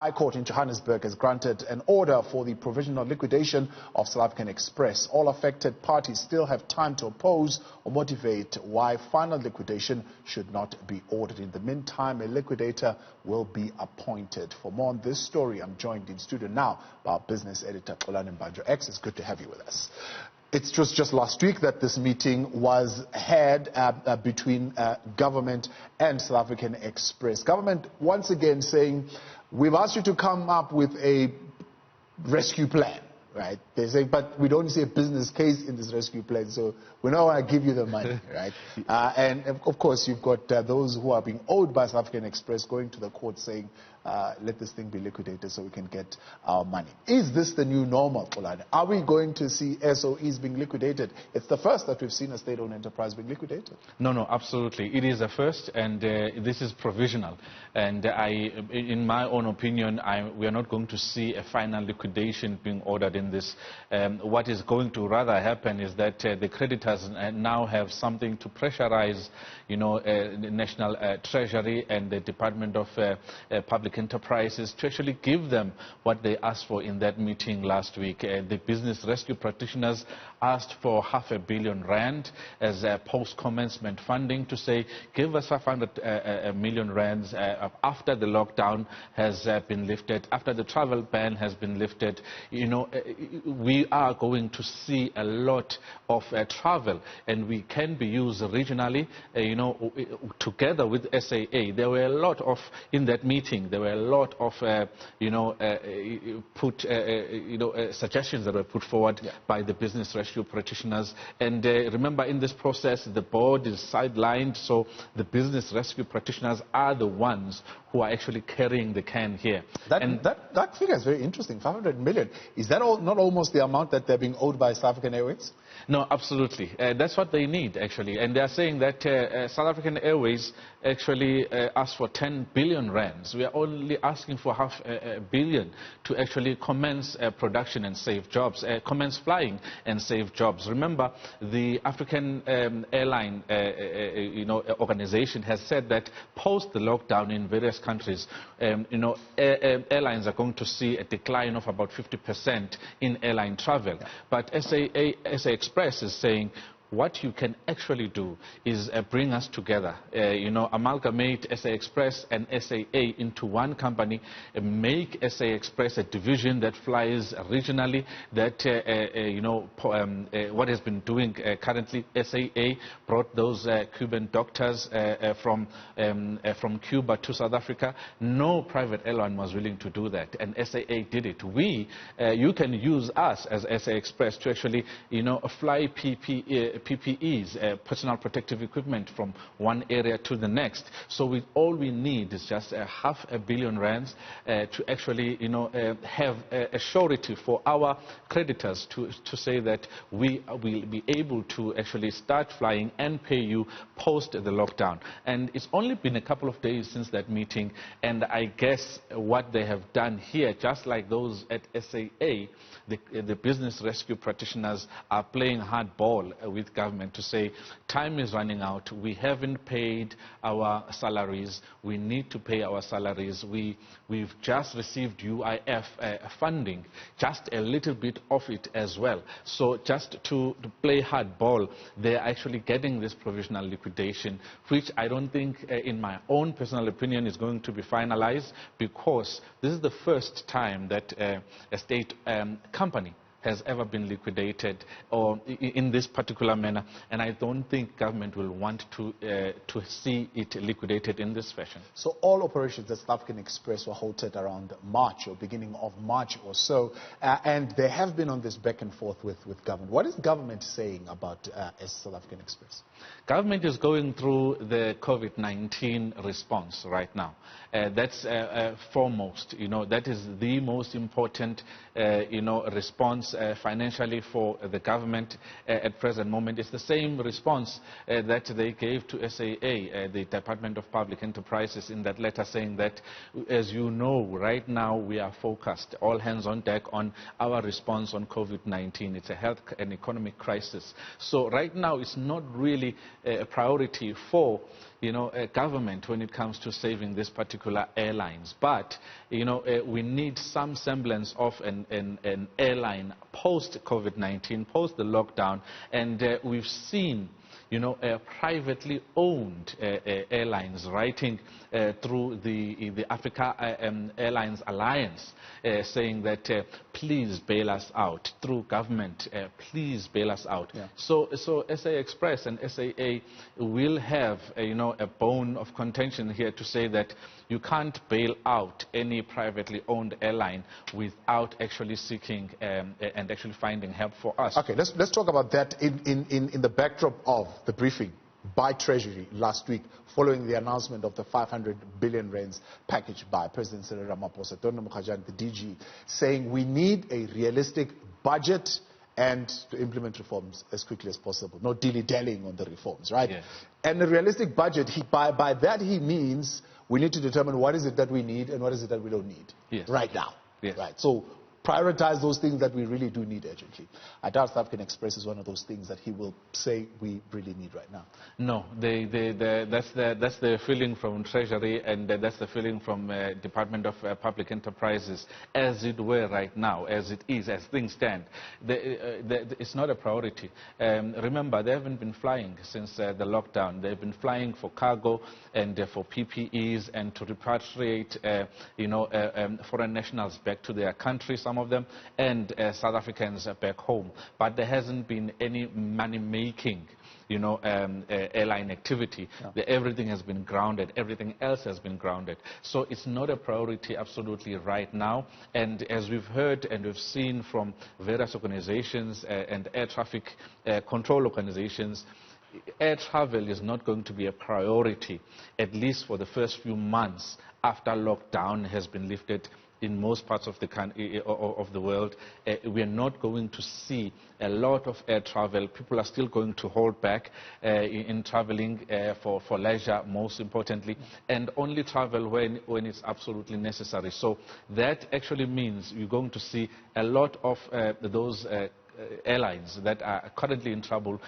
High Court in Johannesburg has granted an order for the provisional liquidation of South African Express. All affected parties still have time to oppose or motivate why final liquidation should not be ordered. In the meantime, a liquidator will be appointed. For more on this story, I'm joined in studio now by our business editor, Xolani Mbanjwa. X, it's good to have you with us. It was just last week that this meeting was had between government and South African Express. Government once again saying, we've asked you to come up with a rescue plan, right? They say, but we don't see a business case in this rescue plan, so we don't want to give you the money, right? And of course, you've got those who are being owed by South African Express going to the court saying, let this thing be liquidated so we can get our money. Is this the new normal, Xolani? Are we going to see SOEs being liquidated? It's the first that we've seen a state-owned enterprise being liquidated. No, absolutely. It is a first, and this is provisional. And in my own opinion, we are not going to see a final liquidation being ordered in this. What is going to rather happen is that the creditors now have something to pressurize, the National Treasury and the Department of Public Enterprises to actually give them what they asked for in that meeting last week. The business rescue practitioners asked for R500 million as post-commencement funding to say, give us 500 million rands after the lockdown has been lifted, after the travel ban has been lifted. We are going to see a lot of travel, and we can be used regionally, together with SAA. There were a lot of, in that meeting, there were a lot of, suggestions that were put forward by the business rescue practitioners. And remember, in this process, the board is sidelined, so the business rescue practitioners are the ones who are actually carrying the can here. That figure is very interesting, 500 million. Is that not almost the amount that they're being owed by South African Airways? No, absolutely. That's what they need, actually. And they are saying that South African Airways actually asked for 10 billion rands. We are only asking for R500 million to actually commence production and save jobs, commence flying and save jobs. Remember, the African airline organization has said that post the lockdown in various countries, airlines are going to see a decline of about 50% in airline travel. But SA Express is saying, what you can actually do is bring us together, amalgamate SA Express and SAA into one company, make SA Express a division that flies regionally, that, what has been doing currently. SAA brought those Cuban doctors from Cuba to South Africa. No private airline was willing to do that, and SAA did it. You can use us as SA Express to actually, fly PPEs, personal protective equipment, from one area to the next. So all we need is just R500 million to actually, have a surety for our creditors to say that we will be able to actually start flying and pay you post the lockdown. And it's only been a couple of days since that meeting, and I guess what they have done here, just like those at SAA, the business rescue practitioners are playing hardball with government to say, time is running out, we haven't paid our salaries, we need to pay our salaries, we've just received UIF funding, just a little bit of it as well. So just to play hardball, they're actually getting this provisional liquidation, which I don't think, in my own personal opinion, is going to be finalized, because this is the first time that a state company has ever been liquidated, or in this particular manner, and I don't think government will want to see it liquidated in this fashion. So all operations at South African Express were halted around March, or beginning of March or so, and they have been on this back and forth with government. What is government saying about South African Express? Government is going through the COVID-19 response right now. That's foremost. That is the most important, response financially for the government at present moment. It's the same response that they gave to SAA, the Department of Public Enterprises, in that letter, saying that, as you know, right now we are focused, all hands on deck, on our response on COVID-19. It's a health and economic crisis. So right now it's not really a priority for government when it comes to saving these particular airlines. But, we need some semblance of an airline post-COVID-19, post the lockdown, and we've seen privately owned airlines writing through the Africa Airlines Alliance, saying that please bail us out through government, please bail us out. Yeah. So SA Express and SAA will have a bone of contention here to say that you can't bail out any privately owned airline without actually seeking and actually finding help for us. Okay, let's talk about that in the backdrop of the briefing by Treasury last week following the announcement of the 500 billion rands package by President Cyril Ramaphosa. Dr. Mukhajan, the DG, saying we need a realistic budget and to implement reforms as quickly as possible. No dilly-dallying on the reforms, right? Yes. And a realistic budget, by that he means we need to determine what is it that we need and what is it that we don't need right now. Yes. Right. So prioritize those things that we really do need urgently. I doubt South African Express is one of those things that he will say we really need right now. No, that's the feeling from Treasury, and that's the feeling from Department of Public Enterprises, as it were right now, as it is, as things stand. It's not a priority. Remember, they haven't been flying since the lockdown. They've been flying for cargo and for PPEs and to repatriate, foreign nationals back to their countries, some of them, and South Africans back home. But there hasn't been any money-making, airline activity. Yeah. Everything has been grounded. Everything else has been grounded. So it's not a priority absolutely right now. And as we've heard and we've seen from various organizations and air traffic control organizations, air travel is not going to be a priority, at least for the first few months after lockdown has been lifted in most parts of the world. We are not going to see a lot of air travel. People are still going to hold back in traveling for leisure, most importantly, and only travel when it's absolutely necessary. So that actually means you're going to see a lot of those airlines that are currently in trouble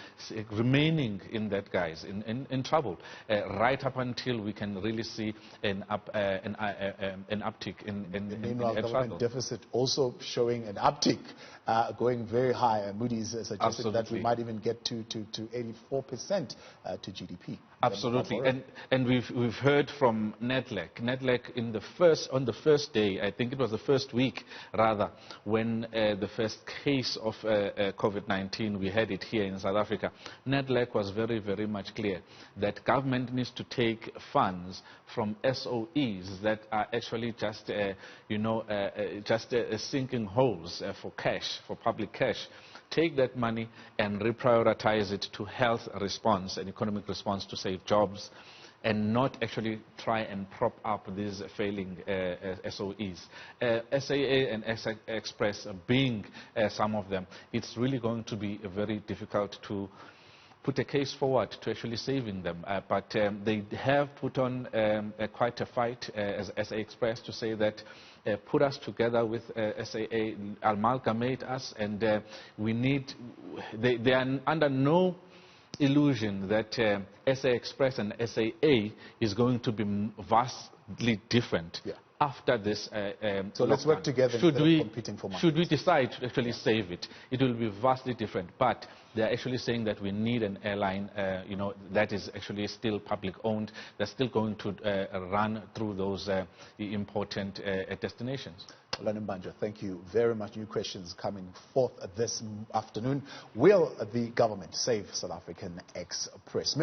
remaining in trouble right up until we can really see an uptick in meanwhile, air government travel. deficit also showing an uptick, going very high. Moody's suggested that we might even get to 84% to GDP. Absolutely, and we've heard from NEDLEC on the first day, I think it was the first week rather, when the first case of COVID-19 we had it here in South Africa. NEDLEC was very, very much clear that government needs to take funds from SOEs that are actually just sinking holes for cash, for public cash. Take that money and reprioritize it to health response and economic response to save jobs, and not actually try and prop up these failing SOEs. SAA and SA Express being some of them, it's really going to be very difficult to put a case forward to actually saving them. But they have put on quite a fight as SA Express to say that put us together with SAA, amalgamate us, and they are under no illusion that SA Express and SAA is going to be vastly different. Yeah. After this so let's work together instead of competing for money. Should we decide to actually save it, it will be vastly different. But they're actually saying that we need an airline that is actually still public owned, that's still going to run through those important destinations. Xolani Mbanjwa, thank you very much. New questions coming forth this afternoon. Will the government save South African Express?